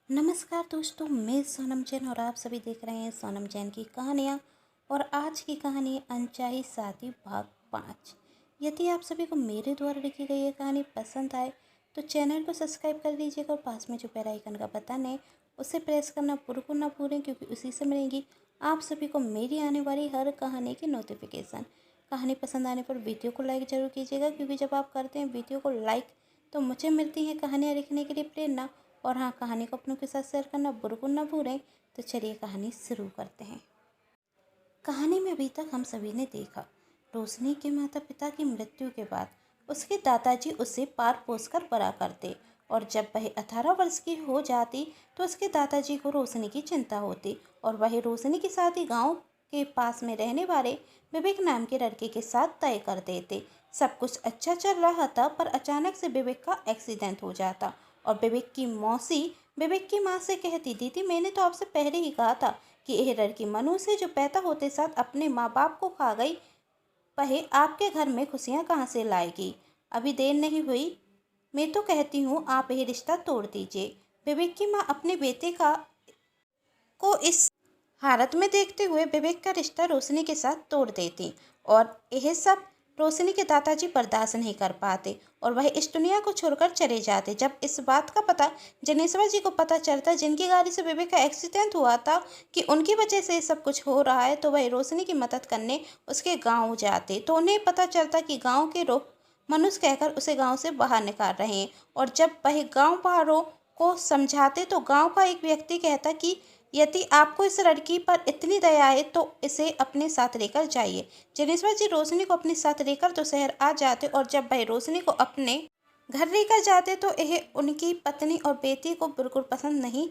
नमस्कार दोस्तों, मैं सोनम जैन और आप सभी देख रहे हैं सोनम जैन की कहानियाँ। और आज की कहानी अनचाही शादी भाग 5। यदि आप सभी को मेरे द्वारा लिखी गई ये कहानी पसंद आए तो चैनल को सब्सक्राइब कर दीजिएगा और पास में जो बेल आइकन का बटन है उसे प्रेस करना बिल्कुल ना भूलें, क्योंकि उसी से मिलेंगी आप सभी को मेरी आने वाली हर कहानी की नोटिफिकेशन। कहानी पसंद आने पर वीडियो को लाइक ज़रूर कीजिएगा, क्योंकि जब आप करते हैं वीडियो को लाइक तो मुझे मिलती है कहानियाँ लिखने के लिए प्रेरणा। और हाँ, कहानी को अपनों के साथ शेयर करना बिल्कुल ना भूलें। तो चलिए कहानी शुरू करते हैं। कहानी में अभी तक हम सभी ने देखा, रोशनी के माता पिता की मृत्यु के बाद उसके दादाजी उसे पार पोस कर बड़ा करते, और जब वह 18 वर्ष की हो जाती तो उसके दादाजी को रोशनी की चिंता होती और वह रोशनी की शादी गांव के पास में रहने वाले विवेक नाम के लड़के के साथ तय कर देते। सब कुछ अच्छा चल रहा था, पर अचानक से विवेक का एक्सीडेंट हो जाता और विवेक की मौसी विवेक की माँ से कहती, दीदी मैंने तो आपसे पहले ही कहा था कि यह लड़की मनु से जो पैदा होते साथ अपने माँ बाप को खा गई, वह आपके घर में खुशियाँ कहाँ से लाएगी। अभी देर नहीं हुई, मैं तो कहती हूँ आप यह रिश्ता तोड़ दीजिए। विवेक की माँ अपने बेटे को इस हालत में देखते हुए विवेक का रिश्ता रोशनी के साथ तोड़ देती, और यह सब रोशनी के दादाजी बर्दाश्त नहीं कर पाते और वह इस दुनिया को छोड़कर चले जाते। जब इस बात का पता जनेश्वर जी को पता चलता, जिनकी गाड़ी से विवेक का एक्सीडेंट हुआ था, कि उनकी वजह से सब कुछ हो रहा है, तो वह रोशनी की मदद करने उसके गांव जाते। तो उन्हें पता चलता कि गांव के लोग मनुष्य कहकर उसे गांव से बाहर निकाल रहे हैं, और जब वह गांव वालों को समझाते तो गांव का एक व्यक्ति कहता कि यदि आपको इस लड़की पर इतनी दया है तो इसे अपने साथ लेकर जाइए। जनेश्वर जी रोशनी को अपने साथ लेकर तो शहर आ जाते, और जब वह रोशनी को अपने घर लेकर जाते तो यह उनकी पत्नी और बेटी को बिल्कुल पसंद नहीं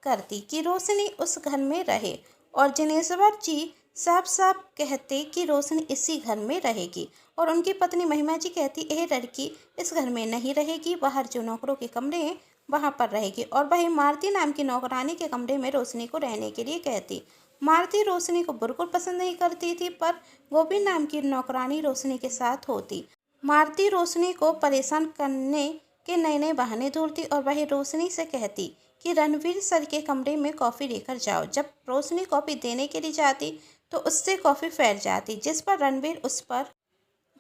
करती कि रोशनी उस घर में रहे, और जनेश्वर जी साफ साफ कहते कि रोशनी इसी घर में रहेगी, और उनकी पत्नी महिमा जी कहती यह लड़की इस घर में नहीं रहेगी, बाहर जो नौकरों के कमरे हैं वहां पर रहेगी, और वही मालती नाम की नौकरानी के कमरे में रोशनी को रहने के लिए कहती। मालती रोशनी को बिल्कुल पसंद नहीं करती थी, पर गोपी नाम की नौकरानी रोशनी के साथ होती। मालती रोशनी को परेशान करने के नए नए बहाने ढूंढती, और वही रोशनी से कहती कि रणवीर सर के कमरे में कॉफ़ी लेकर जाओ। जब रोशनी कॉफ़ी देने के लिए जाती तो उससे कॉफ़ी फैल जाती, जिस पर रणवीर उस पर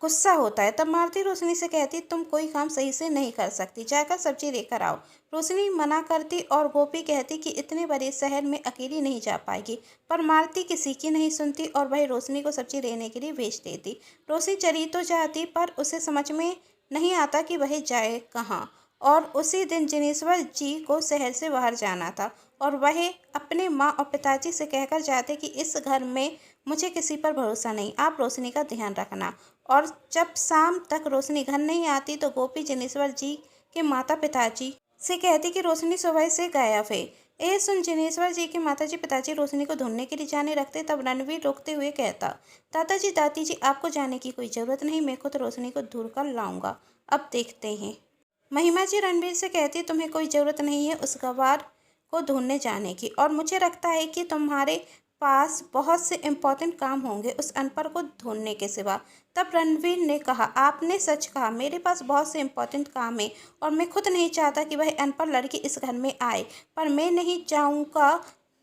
गुस्सा होता है। तब मालती रोशनी से कहती, तुम कोई काम सही से नहीं कर सकती, जाकर सब्जी लेकर आओ। रोशनी मना करती और गोपी कहती कि इतने बड़े शहर में अकेली नहीं जा पाएगी, पर मालती किसी की नहीं सुनती और वह रोशनी को सब्जी लेने के लिए भेज देती। रोशनी चली तो जाती, पर उसे समझ में नहीं आता कि वह जाए कहाँ। और उसी दिन जनेश्वर जी को शहर से बाहर जाना था, और वह अपने माँ और पिताजी से कहकर जाते कि इस घर में मुझे किसी पर भरोसा नहीं, आप रोशनी का ध्यान रखना। और जब शाम तक रोशनी घर नहीं आती तो गोपी जनेश्वर जी के माता पिताजी से कहती कि रोशनी सुबह से गायब है। यह सुन जनेश्वर जी के माताजी पिताजी रोशनी को ढूंढने के लिए जाने लगते। तब रणवीर रोकते हुए कहता, दादाजी दादी जी आपको जाने की कोई ज़रूरत नहीं, मैं खुद रोशनी को ढूंढ कर लाऊंगा, अब देखते हैं। महिमा जी रणवीर से कहती, तुम्हें कोई ज़रूरत नहीं है उस गवार को ढूंढने जाने की, और मुझे लगता है कि तुम्हारे पास बहुत से इम्पोर्टेंट काम होंगे उस अनपढ़ को ढूंढने के सिवा। तब रणवीर ने कहा, आपने सच कहा, मेरे पास बहुत से इम्पोर्टेंट काम है, और मैं खुद नहीं चाहता कि वह अनपढ़ लड़की इस घर में आए, पर मैं नहीं जाऊंगा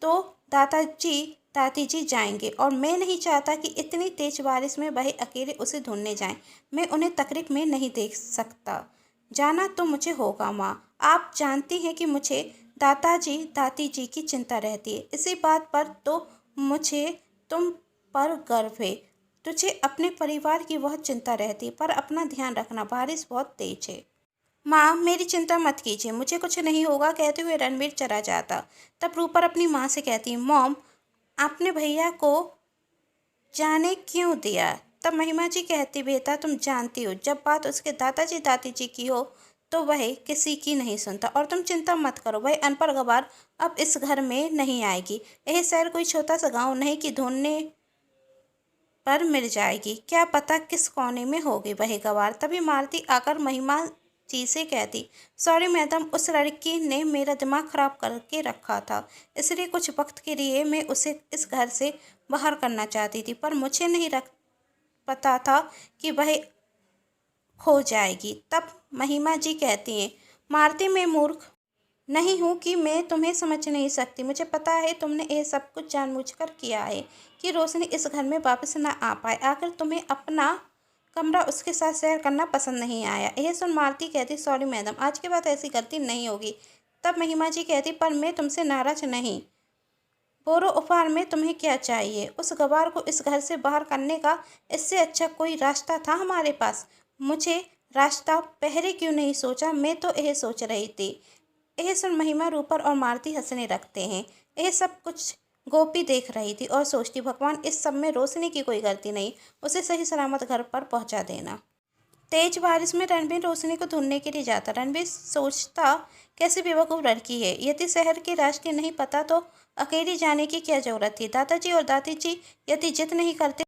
तो दादाजी दादी जी जाएंगे, और मैं नहीं चाहता कि इतनी तेज बारिश में वह अकेले उसे ढूंढने जाएं। मैं उन्हें तकलीफ में नहीं देख सकता। जाना तो मुझे होगा माँ, आप जानती हैं कि मुझे दादाजी दादी जी की चिंता रहती है, इसी बात पर तो मुझे तुम पर गर्व है। तुझे अपने परिवार की बहुत चिंता रहती है, पर अपना ध्यान रखना, बारिश बहुत तेज है। माँ मेरी चिंता मत कीजिए, मुझे कुछ नहीं होगा, कहते हुए रणवीर चला जाता। तब रूपर अपनी माँ से कहती, मॉम आपने भैया को जाने क्यों दिया। तब महिमा जी कहती, बेटा तुम जानती हो जब बात उसके दादाजी दादी जी की हो तो वह किसी की नहीं सुनता, और तुम चिंता मत करो, वह अनपढ़ गवार अब इस घर में नहीं आएगी। यह शहर कोई छोटा सा गांव नहीं कि ढूंढने पर मिल जाएगी, क्या पता किस कोने में होगी वह गवार। तभी मालती आकर महिमा जी से कहती, सॉरी मैडम, उस लड़की ने मेरा दिमाग खराब करके रखा था, इसलिए कुछ वक्त के लिए मैं उसे इस घर से बाहर करना चाहती थी, पर मुझे नहीं रख पता था कि वह खो जाएगी। तब महिमा जी कहती हैं, मालती मैं मूर्ख नहीं हूँ कि मैं तुम्हें समझ नहीं सकती। मुझे पता है तुमने ये सब कुछ जानबूझकर किया है कि रोशनी इस घर में वापस ना आ पाए। आखिर तुम्हें अपना कमरा उसके साथ शेयर करना पसंद नहीं आया। यह सुन मालती कहती, सॉरी मैडम, आज के बाद ऐसी गलती नहीं होगी। तब महिमा जी कहती, पर मैं तुमसे नाराज नहीं। बोरो उपहार में तुम्हें क्या चाहिए? उस गवार को इस घर से बाहर करने का इससे अच्छा कोई रास्ता था हमारे पास। मुझे रास्ता पहले क्यों नहीं सोचा? मैं तो यह सोच रही थी। यह सुन महिमा, रूपर और मालती हंसने लगते हैं। यह सब कुछ गोपी देख रही थी और सोचती, भगवान, इस सब में रोशनी की कोई गलती नहीं, उसे सही सलामत घर पर पहुंचा देना। तेज बारिश में रणबीर रोशनी को ढूंढने के लिए जाता। रणबीर सोचता, कैसी बेवकूफ़ लड़की है, यदि शहर के रास्ते नहीं पता तो अकेली जाने की क्या जरूरत थी। दादाजी और दादी जी यदि जिद नहीं करते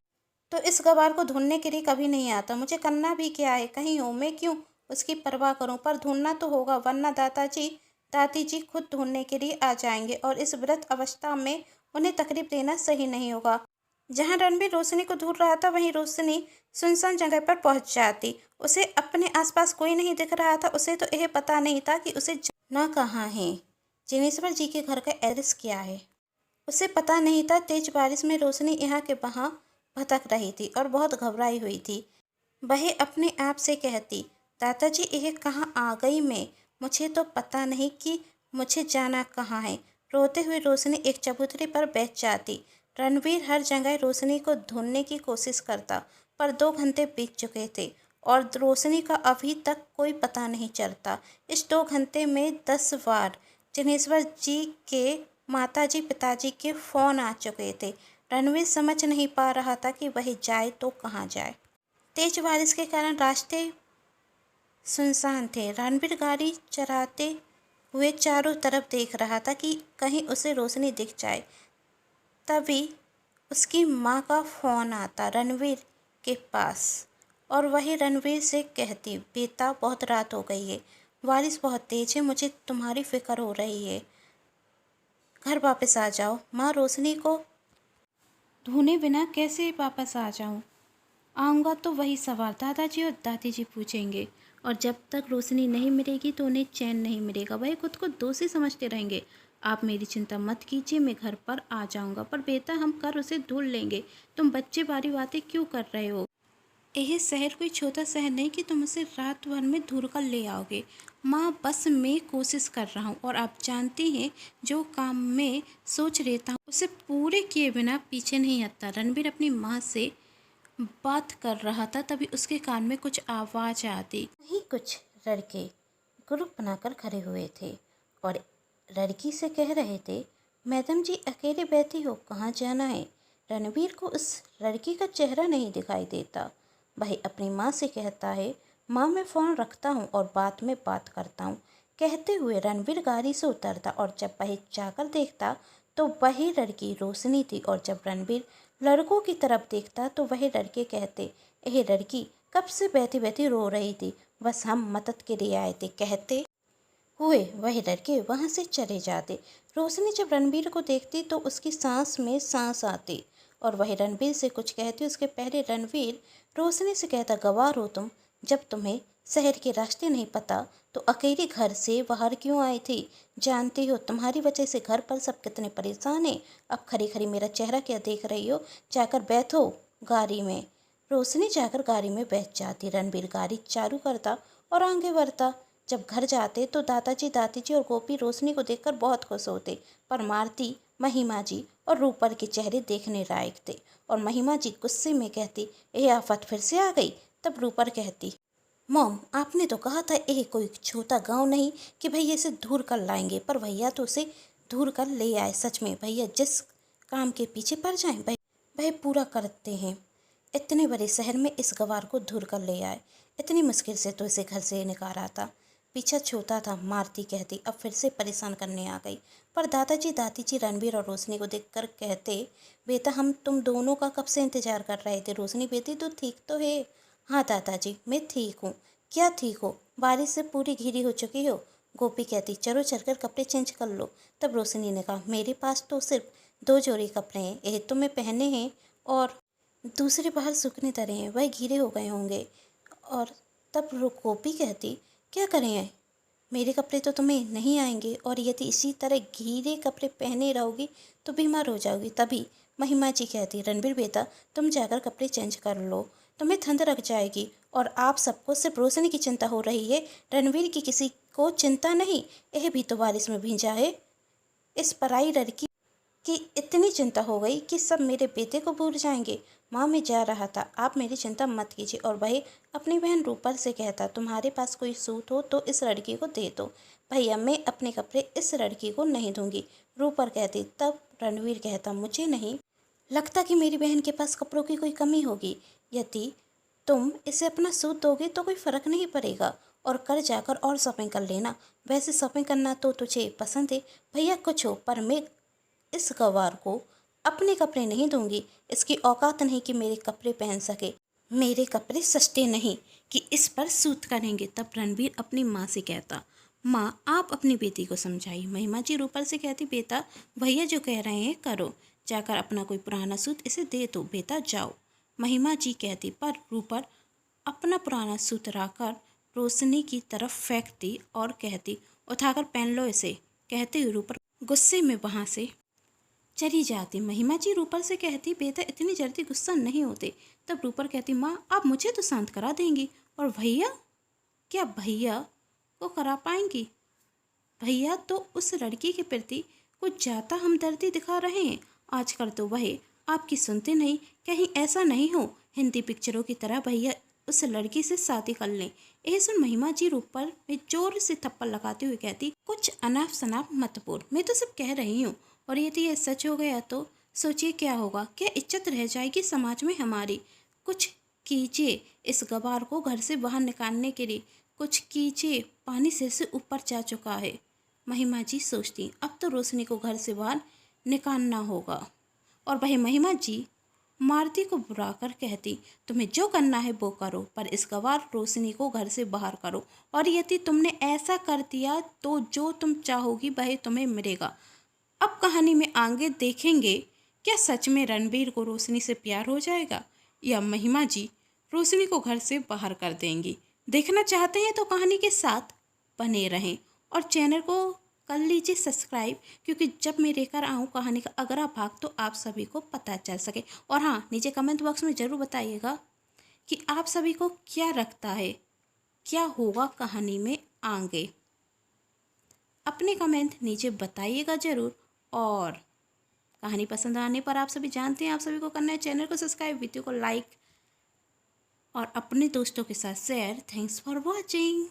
तो इस गवार को ढूंढने के लिए कभी नहीं आता। मुझे करना भी क्या है, कहीं हो, मैं क्यों उसकी परवाह करूं? पर ढूंढना तो होगा, वरना दादाजी दादी जी खुद ढूंढने के लिए आ जाएंगे और इस वृद्ध अवस्था में उन्हें तकलीफ देना सही नहीं होगा। जहां रणबीर रोशनी को ढूंढ रहा था, वहीं रोशनी सुनसान जगह पर पहुंच जाती। उसे अपने आसपास कोई नहीं दिख रहा था। उसे तो यह पता नहीं था कि उसे जाना कहाँ है, जिनेश्वर जी के घर का एड्रेस क्या है। उसे पता नहीं था तेज बारिश में रोशनी यहाँ के वहाँ भटक रही थी और बहुत घबराई हुई थी। वह अपने आप से कहती, दादाजी, यह कहाँ आ गई मैं? मुझे तो पता नहीं कि मुझे जाना कहाँ है। रोते हुए रोशनी एक चबूतरे पर बैठ जाती। रणवीर हर जगह रोशनी को ढूंढने की कोशिश करता, पर 2 घंटे बीत चुके थे और रोशनी का अभी तक कोई पता नहीं चलता। इस 2 घंटे में 10 बार जनेश्वर जी के माताजी पिताजी के फ़ोन आ चुके थे। रणवीर समझ नहीं पा रहा था कि वह जाए तो कहाँ जाए। तेज बारिश के कारण रास्ते सुनसान थे। रणबीर गाड़ी चलाते हुए चारों तरफ देख रहा था कि कहीं उसे रोशनी दिख जाए। तभी उसकी माँ का फ़ोन आता रणवीर के पास और वही रणवीर से कहती, बेटा, बहुत रात हो गई है, बारिश बहुत तेज है, मुझे तुम्हारी फिक्र हो रही है, घर वापस आ जाओ। माँ, रोशनी को ढूंढे बिना कैसे वापस आ जाऊँ? आऊँगा तो वही सवाल दादाजी और दादी जी पूछेंगे और जब तक रोशनी नहीं मिलेगी तो उन्हें चैन नहीं मिलेगा। वह खुद को दोषी समझते रहेंगे। आप मेरी चिंता मत कीजिए, मैं घर पर आ जाऊँगा, पर बेटा, हम कर उसे ढूंढ लेंगे। तुम बच्चे वाली बातें क्यों कर रहे हो? यह शहर कोई छोटा शहर नहीं कि तुम उसे रात भर में ढूंढ कर ले आओगे। माँ, बस मैं कोशिश कर रहा हूँ और आप जानती हैं, जो काम मैं सोच लेता हूँ उसे पूरे किए बिना पीछे नहीं हटता। रणबीर अपनी माँ से बात कर रहा था, तभी उसके कान में कुछ आवाज़ आती। वहीं कुछ लड़के ग्रुप बनाकर खड़े हुए थे और लड़की से कह रहे थे, मैडम जी, अकेले बैठी हो, कहाँ जाना है? रणबीर को उस लड़की का चेहरा नहीं दिखाई देता। वह अपनी माँ से कहता है, माँ, मैं फ़ोन रखता हूँ और बाद में बात करता हूँ। कहते हुए रणबीर गाड़ी से उतरता और जब वह जाकर देखता तो वही लड़की रोशनी थी और जब रणबीर लड़कों की तरफ देखता तो वह लड़के कहते, यह लड़की कब से बैठी बैठी रो रही थी, बस हम मदद के लिए आए थे, कहते हुए वह लड़के वहाँ से चले जाते। रोशनी जब रणबीर को देखती तो उसकी सांस में सांस आती और वह रणबीर से कुछ कहती। उसके पहले रणबीर रोशनी से कहता, गवार हो तुम, जब तुम्हें शहर के रास्ते नहीं पता तो अकेली घर से बाहर क्यों आई थी? जानती हो तुम्हारी वजह से घर पर सब कितने परेशान हैं। अब खरी खरी मेरा चेहरा क्या देख रही हो? जाकर बैठो गाड़ी में। रोशनी जाकर गाड़ी में बैठ जाती। रणबीर गाड़ी चालू करता और आगे बढ़ता। जब घर जाते तो दादाजी दादी जी और गोपी रोशनी को देखकर बहुत खुश होते, पर मालती, महिमा जी और रूपर के चेहरे देखने लायक थे और महिमा जी गुस्से में कहती, यह आफत फिर से आ गई। तब रूपर कहती, मॉम, आपने तो कहा था यह कोई छोटा गांव नहीं कि भैया इसे दूर कर लाएंगे, पर भैया तो उसे दूर कर ले आए। सच में भैया जिस काम के पीछे पड़ जाएं वह पूरा करते हैं। इतने बड़े शहर में इस गवार को दूर कर ले आए, इतनी मुश्किल से तो इसे घर से निकाला था। पीछा छूता था, मारती कहती, अब फिर से परेशान करने आ गई। पर दादाजी दादी जी रणबीर और रोशनी को देखकर कहते, बेटा, हम तुम दोनों का कब से इंतजार कर रहे थे। रोशनी, बेटी, तू ठीक तो है? हाँ दादाजी, मैं ठीक हूँ। क्या ठीक हो? बारिश से पूरी घिरी हो चुकी हो। गोपी कहती, चलो चलकर कपड़े चेंज कर लो। तब रोशनी ने कहा, मेरे पास तो सिर्फ 2 जोड़ी कपड़े हैं, एक तो मैं पहने हैं और दूसरे बाहर सूखने धरे हैं, वह गीले हो गए होंगे। और तब गोपी कहती, क्या करें मेरे कपड़े तो तुम्हें नहीं आएंगे और यदि इसी तरह गीले कपड़े पहने रहोगी तो बीमार हो जाओगी। तभी महिमा जी कहती, रणबीर बेटा तुम जाकर कपड़े चेंज कर लो, तुम्हें ठंड लग जाएगी। और आप सबको सिर्फ रोशनी की चिंता हो रही है, रणबीर की किसी को चिंता नहीं। यह भी तो बारिश में भींजा है। इस पराई लड़की की इतनी चिंता हो गई कि सब मेरे बेटे को भूल जाएंगे। माँ मैं जा रहा था, आप मेरी चिंता मत कीजिए। और वही अपनी बहन रूपल से कहता, तुम्हारे पास कोई सूट हो तो इस लड़की को दे दो। भैया मैं अपने कपड़े इस लड़की को नहीं दूंगी, रूपल कहती। तब रणवीर कहता, मुझे नहीं लगता कि मेरी बहन के पास कपड़ों की कोई कमी होगी। यदि तुम इसे अपना सूट दोगे तो कोई फ़र्क नहीं पड़ेगा और कल जाकर और शॉपिंग कर लेना। वैसे शॉपिंग करना तो तुझे पसंद है भैया, कुछ हो पर मैं इस गवार को अपने कपड़े नहीं दूंगी। इसकी औकात नहीं कि मेरे कपड़े पहन सके। मेरे कपड़े सस्ते नहीं कि इस पर सूट करेंगे। तब रणबीर अपनी माँ से कहता, माँ आप अपनी बेटी को समझाइए। महिमा जी रूपल से कहती, बेटा भैया जो कह रहे हैं करो, जाकर अपना कोई पुराना सूट इसे दे दो, बेटा जाओ। महिमा जी कहती, पर रूपल अपना पुराना सूट लाकर रोशनी की तरफ फेंकती और कहती, उठाकर पहन लो इसे। कहते हुए रूपल गुस्से में वहाँ से चली जाती। महिमा जी रूपल से कहती, बेटा इतनी जल्दी गुस्सा नहीं होते। तब रूपल कहती, माँ आप मुझे तो शांत करा देंगी, और भैया क्या भैया को करा पाएंगी? भैया तो उस लड़की के प्रति कुछ ज़्यादा हमदर्दी दिखा रहे हैं। आजकल तो वह आपकी सुनते नहीं। कहीं ऐसा नहीं हो हिंदी पिक्चरों की तरह भैया उस लड़की से शादी कर लें। यह सुन महिमा जी रूपल में जोर से थप्पड़ लगाते हुए कहती, कुछ अनाप शनाप मत बोल, मैं तो सब कह रही हूँ। और यदि यह सच हो गया तो सोचिए क्या होगा, क्या इज्जत रह जाएगी समाज में हमारी। कुछ कीजिए इस गवार को घर से बाहर निकालने के लिए, कुछ कीजिए, पानी सिर से ऊपर जा चुका है। महिमा जी सोचती, अब तो रोशनी को घर से बाहर निकालना होगा। और वह महिमा जी मारुति को बुलाकर कहती, तुम्हें जो करना है वो करो, पर इस गवार रोशनी को घर से बाहर करो। और यदि तुमने ऐसा कर दिया तो जो तुम चाहोगी वह तुम्हें मिलेगा। अब कहानी में आगे देखेंगे, क्या सच में रणबीर को रोशनी से प्यार हो जाएगा या महिमा जी रोशनी को घर से बाहर कर देंगी। देखना चाहते हैं तो कहानी के साथ बने रहें और चैनल को कर लीजिए सब्सक्राइब, क्योंकि जब मैं लेकर आऊँ कहानी का अगला भाग तो आप सभी को पता चल सके। और हाँ, नीचे कमेंट बॉक्स में ज़रूर बताइएगा कि आप सभी को क्या लगता है, क्या होगा कहानी में आगे। अपने कमेंट नीचे बताइएगा ज़रूर। और कहानी पसंद आने पर आप सभी जानते हैं आप सभी को करना है चैनल को सब्सक्राइब, वीडियो को लाइक और अपने दोस्तों के साथ शेयर। Thanks for watching.